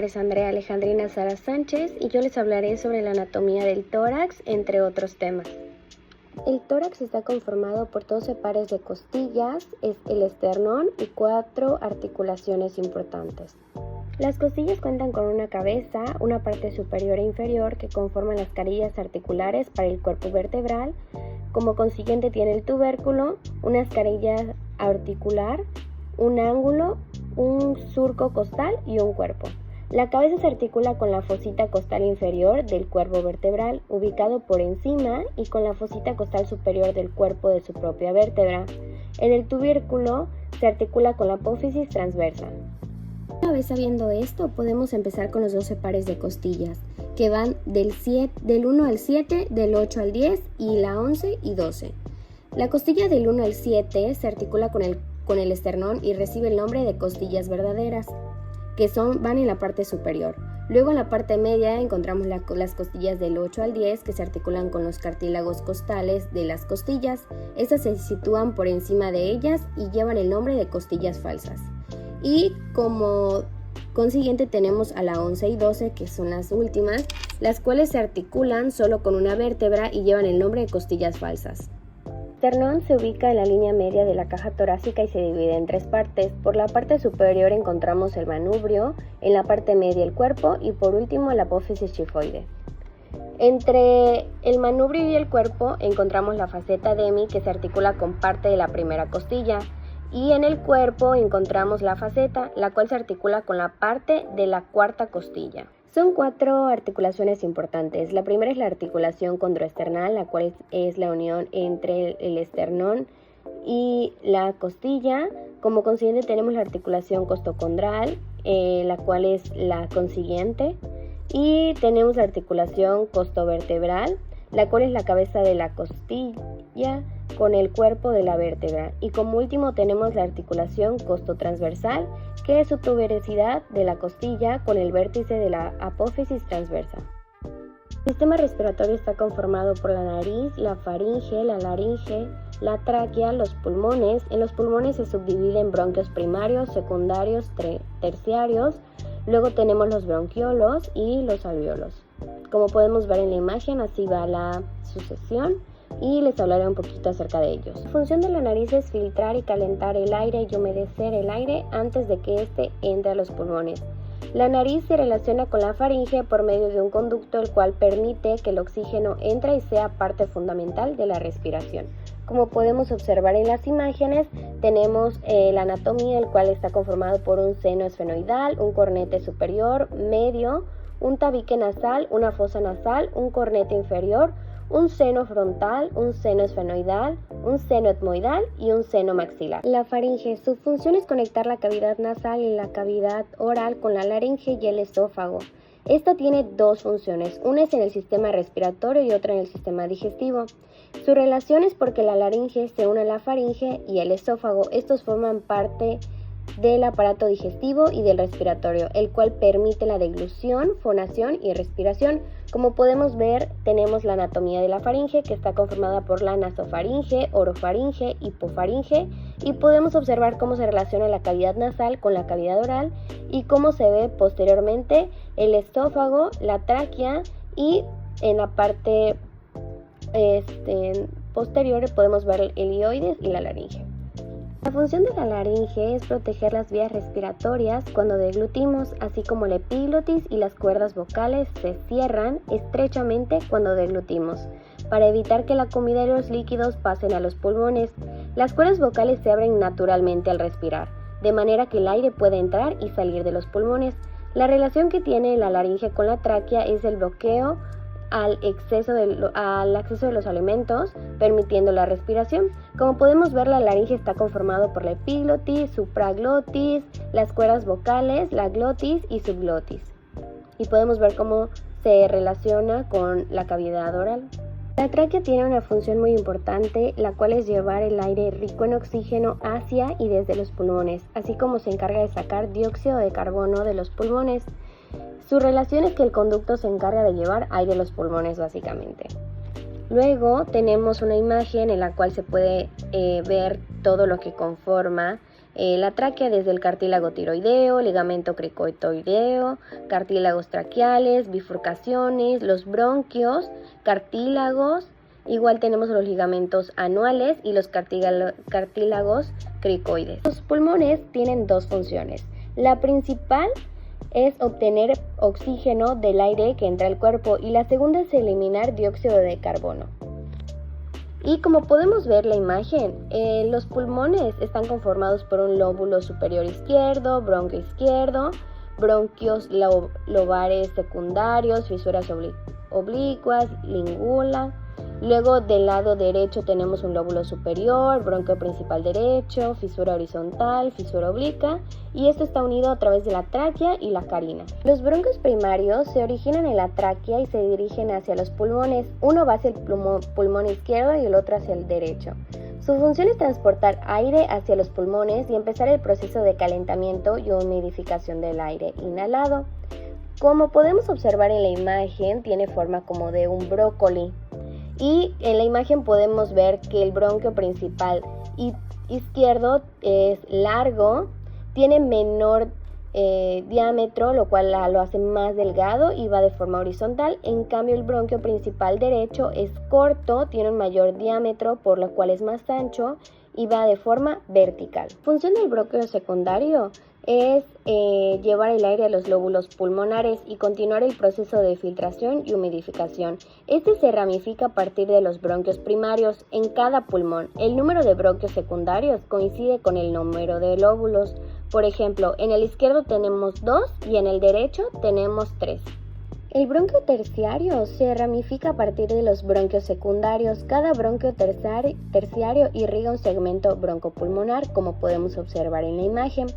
nombre es Andrea Alejandrina Sara Sánchez y yo les hablaré sobre la anatomía del tórax, entre otros temas. El tórax está conformado por 12 pares de costillas, es el esternón y 4 articulaciones importantes. Las costillas cuentan con una cabeza, una parte superior e inferior que conforman las carillas articulares para el cuerpo vertebral. Como consiguiente tiene el tubérculo, una escarilla articular, un ángulo, un surco costal y un cuerpo. La cabeza se articula con la fosita costal inferior del cuerpo vertebral, ubicado por encima, y con la fosita costal superior del cuerpo de su propia vértebra. En el tubérculo se articula con la apófisis transversa. Una vez sabiendo esto, podemos empezar con los 12 pares de costillas, que van del 1 al 7, del 8 al 10 y la 11 y 12. La costilla del 1 al 7 se articula con el esternón y recibe el nombre de costillas verdaderas, que van en la parte superior. Luego en la parte media encontramos las costillas del 8 al 10 que se articulan con los cartílagos costales de las costillas. Estas se sitúan por encima de ellas y llevan el nombre de costillas falsas. Y como consiguiente tenemos a la 11 y 12, que son las últimas, las cuales se articulan solo con una vértebra y llevan el nombre de costillas falsas. El esternón se ubica en la línea media de la caja torácica y se divide en 3 partes. Por la parte superior encontramos el manubrio, en la parte media el cuerpo y por último la apófisis chifoide. Entre el manubrio y el cuerpo encontramos la faceta demi, que se articula con parte de la primera costilla, y en el cuerpo encontramos la faceta, la cual se articula con la parte de la cuarta costilla. Son 4 articulaciones importantes. La primera es la articulación condroesternal, la cual es la unión entre el esternón y la costilla. Como consiguiente tenemos la articulación costocondral, la cual es la consiguiente. Y tenemos la articulación costovertebral, la cual es la cabeza de la costilla con el cuerpo de la vértebra. Y como último tenemos la articulación costotransversal, que es su tuberosidad de la costilla con el vértice de la apófisis transversa. El sistema respiratorio está conformado por la nariz, la faringe, la laringe, la tráquea, los pulmones. En los pulmones se subdividen en bronquios primarios, secundarios, terciarios. Luego tenemos los bronquiolos y los alvéolos. Como podemos ver en la imagen, así va la sucesión y les hablaré un poquito acerca de ellos. La función de la nariz es filtrar y calentar el aire y humedecer el aire antes de que éste entre a los pulmones. La nariz se relaciona con la faringe por medio de un conducto el cual permite que el oxígeno entre y sea parte fundamental de la respiración. Como podemos observar en las imágenes, tenemos la anatomía, el cual está conformado por un seno esfenoidal, un cornete superior, medio, un tabique nasal, una fosa nasal, un cornete inferior, un seno frontal, un seno esfenoidal, un seno etmoidal y un seno maxilar. La faringe, su función es conectar la cavidad nasal y la cavidad oral con la laringe y el esófago. Esta tiene 2 funciones, una es en el sistema respiratorio y otra en el sistema digestivo. Su relación es porque la laringe se une a la faringe y el esófago. Estos forman parte del aparato digestivo y del respiratorio, el cual permite la deglución, fonación y respiración. Como podemos ver, tenemos la anatomía de la faringe, que está conformada por la nasofaringe, orofaringe, hipofaringe, y podemos observar cómo se relaciona la cavidad nasal con la cavidad oral y cómo se ve posteriormente el esófago, la tráquea, y en la parte posterior podemos ver el ilioides y la laringe. La función de la laringe es proteger las vías respiratorias cuando deglutimos, así como la epiglotis y las cuerdas vocales se cierran estrechamente cuando deglutimos, para evitar que la comida y los líquidos pasen a los pulmones. Las cuerdas vocales se abren naturalmente al respirar, de manera que el aire puede entrar y salir de los pulmones. La relación que tiene la laringe con la tráquea es el bloqueo al acceso de los alimentos, permitiendo la respiración. Como podemos ver, la laringe está conformado por la epiglotis, supraglotis, las cuerdas vocales, la glotis y subglotis. Y podemos ver cómo se relaciona con la cavidad oral. La tráquea tiene una función muy importante, la cual es llevar el aire rico en oxígeno hacia y desde los pulmones, así como se encarga de sacar dióxido de carbono de los pulmones. Su relación es que el conducto se encarga de llevar aire a los pulmones, básicamente. Luego tenemos una imagen en la cual se puede ver todo lo que conforma la tráquea desde el cartílago tiroideo, ligamento cricotoideo, cartílagos traqueales, bifurcaciones, los bronquios, cartílagos. Igual tenemos los ligamentos anuales y los cartílagos cricoides. Los pulmones tienen dos funciones. La principal es obtener oxígeno del aire que entra al cuerpo y la segunda es eliminar dióxido de carbono. Y como podemos ver la imagen, los pulmones están conformados por un lóbulo superior izquierdo, bronquio izquierdo, bronquios lobares secundarios, fisuras oblicuas, língula. Luego del lado derecho tenemos un lóbulo superior, bronquio principal derecho, fisura horizontal, fisura obliqua, y esto está unido a través de la tráquea y la carina. Los bronquios primarios se originan en la tráquea y se dirigen hacia los pulmones. Uno va hacia el pulmón izquierdo y el otro hacia el derecho. Su función es transportar aire hacia los pulmones y empezar el proceso de calentamiento y humidificación del aire inhalado. Como podemos observar en la imagen, tiene forma como de un brócoli. Y en la imagen podemos ver que el bronquio principal izquierdo es largo, tiene menor diámetro, lo cual lo hace más delgado y va de forma horizontal. En cambio, el bronquio principal derecho es corto, tiene un mayor diámetro, por lo cual es más ancho y va de forma vertical. La función del bronquio secundario es llevar el aire a los lóbulos pulmonares y continuar el proceso de filtración y humidificación. Este se ramifica a partir de los bronquios primarios en cada pulmón. El número de bronquios secundarios coincide con el número de lóbulos. Por ejemplo, en el izquierdo tenemos 2 y en el derecho tenemos 3. El bronquio terciario se ramifica a partir de los bronquios secundarios. Cada bronquio terciario irriga un segmento broncopulmonar, como podemos observar en la imagen.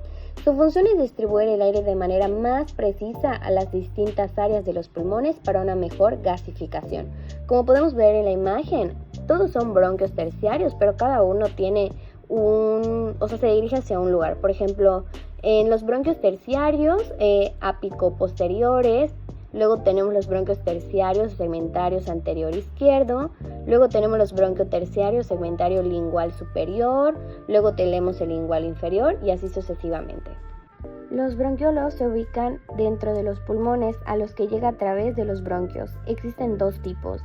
Su función es distribuir el aire de manera más precisa a las distintas áreas de los pulmones para una mejor gasificación. Como podemos ver en la imagen, todos son bronquios terciarios, pero cada uno tiene se dirige hacia un lugar. Por ejemplo, en los bronquios terciarios apicoposteriores, luego tenemos los bronquios terciarios segmentarios anterior izquierdo, luego tenemos los bronquios terciarios segmentario lingual superior, luego tenemos el lingual inferior y así sucesivamente. Los bronquiolos se ubican dentro de los pulmones a los que llega a través de los bronquios. Existen dos tipos.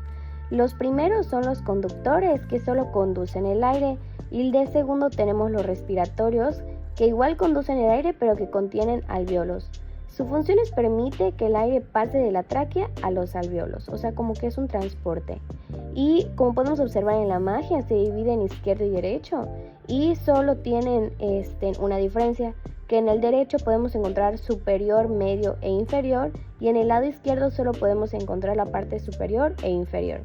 Los primeros son los conductores, que solo conducen el aire, y de segundo tenemos los respiratorios, que igual conducen el aire pero que contienen alvéolos. Su función es permite que el aire pase de la tráquea a los alvéolos, o sea, como que es un transporte. Y como podemos observar en la imagen, se divide en izquierdo y derecho y solo tienen una diferencia, que en el derecho podemos encontrar superior, medio e inferior, y en el lado izquierdo solo podemos encontrar la parte superior e inferior.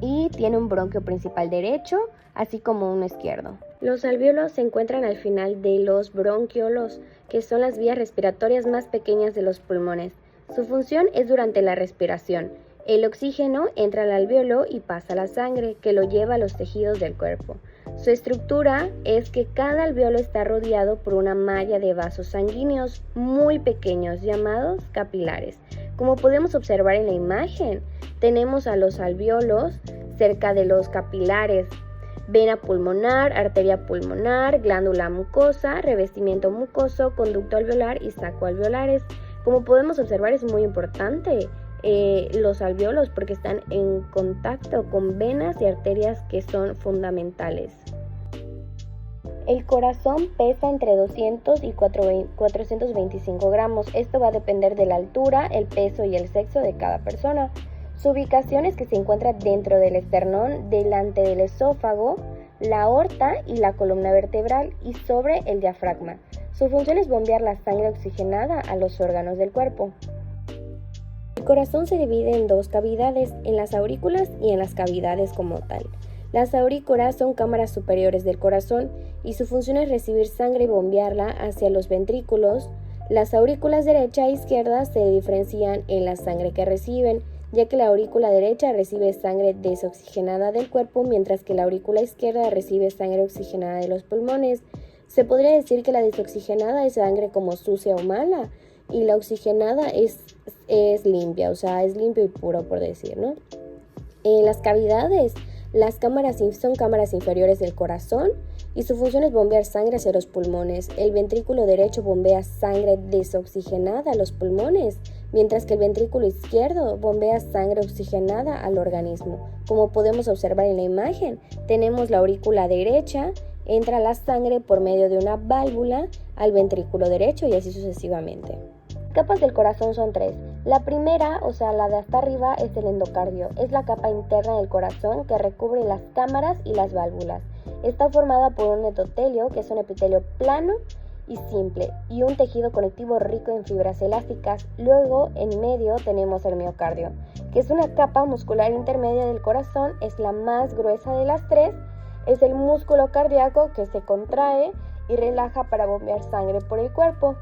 Y tiene un bronquio principal derecho, así como uno izquierdo. Los alvéolos se encuentran al final de los bronquiolos, que son las vías respiratorias más pequeñas de los pulmones. Su función es durante la respiración. El oxígeno entra al alvéolo y pasa a la sangre, que lo lleva a los tejidos del cuerpo. Su estructura es que cada alvéolo está rodeado por una malla de vasos sanguíneos muy pequeños llamados capilares. Como podemos observar en la imagen, tenemos a los alvéolos cerca de los capilares: vena pulmonar, arteria pulmonar, glándula mucosa, revestimiento mucoso, conducto alveolar y saco alveolares. Como podemos observar, es muy importante los alvéolos porque están en contacto con venas y arterias que son fundamentales. El corazón pesa entre 200 y 425 gramos. Esto va a depender de la altura, el peso y el sexo de cada persona. Su ubicación es que se encuentra dentro del esternón, delante del esófago, la aorta y la columna vertebral y sobre el diafragma. Su función es bombear la sangre oxigenada a los órganos del cuerpo. El corazón se divide en dos cavidades, en las aurículas y en las cavidades como tal. Las aurículas son cámaras superiores del corazón y su función es recibir sangre y bombearla hacia los ventrículos. Las aurículas derecha e izquierda se diferencian en la sangre que reciben, ya que la aurícula derecha recibe sangre desoxigenada del cuerpo, mientras que la aurícula izquierda recibe sangre oxigenada de los pulmones. Se podría decir que la desoxigenada es sangre como sucia o mala, y la oxigenada es limpia, o sea, es limpio y puro, por decir, ¿no? En las cavidades, las cámaras son cámaras inferiores del corazón y su función es bombear sangre hacia los pulmones. El ventrículo derecho bombea sangre desoxigenada a los pulmones, mientras que el ventrículo izquierdo bombea sangre oxigenada al organismo. Como podemos observar en la imagen, tenemos la aurícula derecha, entra la sangre por medio de una válvula al ventrículo derecho y así sucesivamente. Capas del corazón son 3. La primera, o sea, la de hasta arriba, es el endocardio. Es la capa interna del corazón que recubre las cámaras y las válvulas. Está formada por un endotelio, que es un epitelio plano y simple, y un tejido conectivo rico en fibras elásticas. Luego, en medio, tenemos el miocardio, que es una capa muscular intermedia del corazón, es la más gruesa de las 3. Es el músculo cardíaco que se contrae y relaja para bombear sangre por el cuerpo.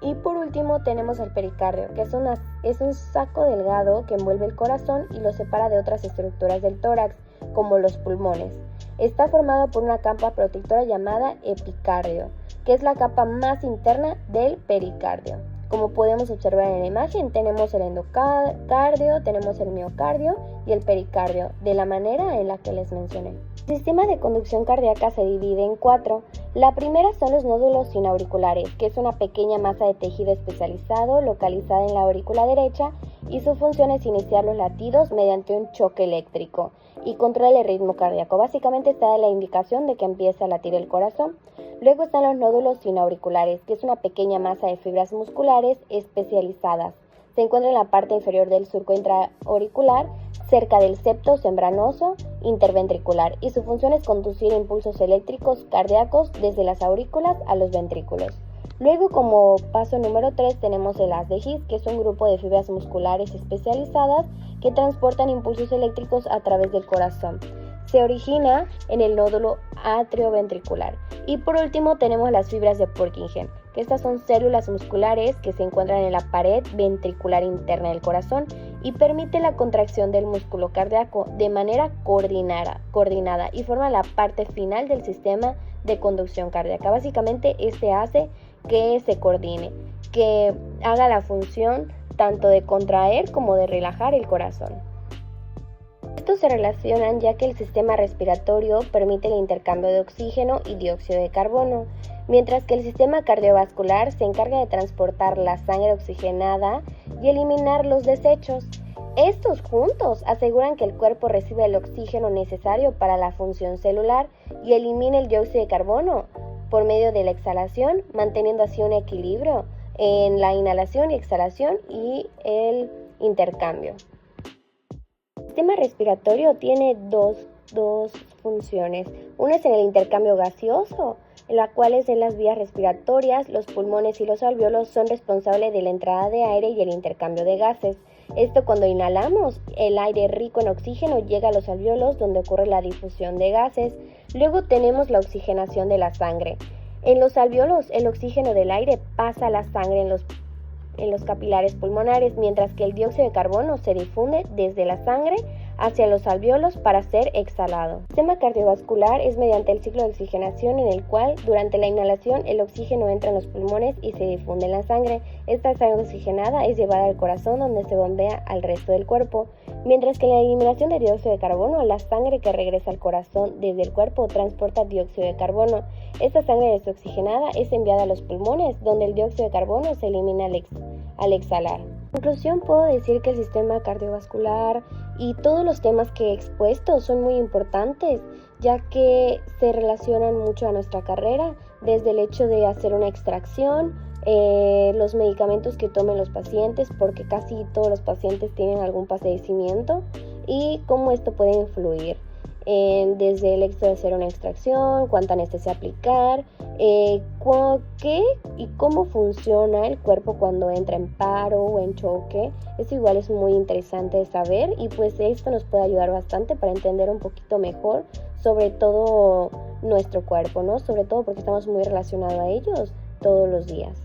Y por último tenemos el pericardio, que es un saco delgado que envuelve el corazón y lo separa de otras estructuras del tórax, como los pulmones. Está formado por una capa protectora llamada epicardio, que es la capa más interna del pericardio. Como podemos observar en la imagen, tenemos el endocardio, tenemos el miocardio y el pericardio, de la manera en la que les mencioné. El sistema de conducción cardíaca se divide en 4. La primera son los nódulos sinauriculares, que es una pequeña masa de tejido especializado localizada en la aurícula derecha, y su función es iniciar los latidos mediante un choque eléctrico y controlar el ritmo cardíaco. Básicamente está la indicación de que empieza a latir el corazón. Luego están los nódulos sinauriculares, que es una pequeña masa de fibras musculares especializadas. Se encuentra en la parte inferior del surco intraauricular, cerca del septo membranoso interventricular, y su función es conducir impulsos eléctricos cardíacos desde las aurículas a los ventrículos. Luego, como paso número 3, tenemos el haz de His, que es un grupo de fibras musculares especializadas que transportan impulsos eléctricos a través del corazón. Se origina en el nódulo atrioventricular. Y por último tenemos las fibras de Purkinje, que estas son células musculares que se encuentran en la pared ventricular interna del corazón y permite la contracción del músculo cardíaco de manera coordinada y forma la parte final del sistema de conducción cardíaca. Básicamente este hace que se coordine, que haga la función tanto de contraer como de relajar el corazón. Estos se relacionan ya que el sistema respiratorio permite el intercambio de oxígeno y dióxido de carbono, mientras que el sistema cardiovascular se encarga de transportar la sangre oxigenada y eliminar los desechos. Estos juntos aseguran que el cuerpo recibe el oxígeno necesario para la función celular y elimina el dióxido de carbono por medio de la exhalación, manteniendo así un equilibrio en la inhalación y exhalación y el intercambio. El sistema respiratorio tiene dos funciones. Una es en el intercambio gaseoso, en la cual es en las vías respiratorias, los pulmones y los alvéolos son responsables de la entrada de aire y el intercambio de gases. Esto cuando inhalamos, el aire rico en oxígeno llega a los alvéolos donde ocurre la difusión de gases. Luego tenemos la oxigenación de la sangre. En los alvéolos, el oxígeno del aire pasa a la sangre en los capilares pulmonares, mientras que el dióxido de carbono se difunde desde la sangre hacia los alvéolos para ser exhalado. El sistema cardiovascular es mediante el ciclo de oxigenación en el cual, durante la inhalación, el oxígeno entra en los pulmones y se difunde en la sangre. Esta sangre oxigenada es llevada al corazón donde se bombea al resto del cuerpo, mientras que en la eliminación de dióxido de carbono, la sangre que regresa al corazón desde el cuerpo transporta dióxido de carbono. Esta sangre desoxigenada es enviada a los pulmones, donde el dióxido de carbono se elimina al exhalar. En conclusión, puedo decir que el sistema cardiovascular y todos los temas que he expuesto son muy importantes, ya que se relacionan mucho a nuestra carrera, desde el hecho de hacer una extracción, los medicamentos que tomen los pacientes, porque casi todos los pacientes tienen algún padecimiento, y cómo esto puede influir. Desde el hecho de hacer una extracción, cuánta anestesia aplicar, qué y cómo funciona el cuerpo cuando entra en paro o en choque. Eso igual es muy interesante de saber, y pues esto nos puede ayudar bastante para entender un poquito mejor sobre todo nuestro cuerpo, ¿no? Sobre todo porque estamos muy relacionados a ellos todos los días.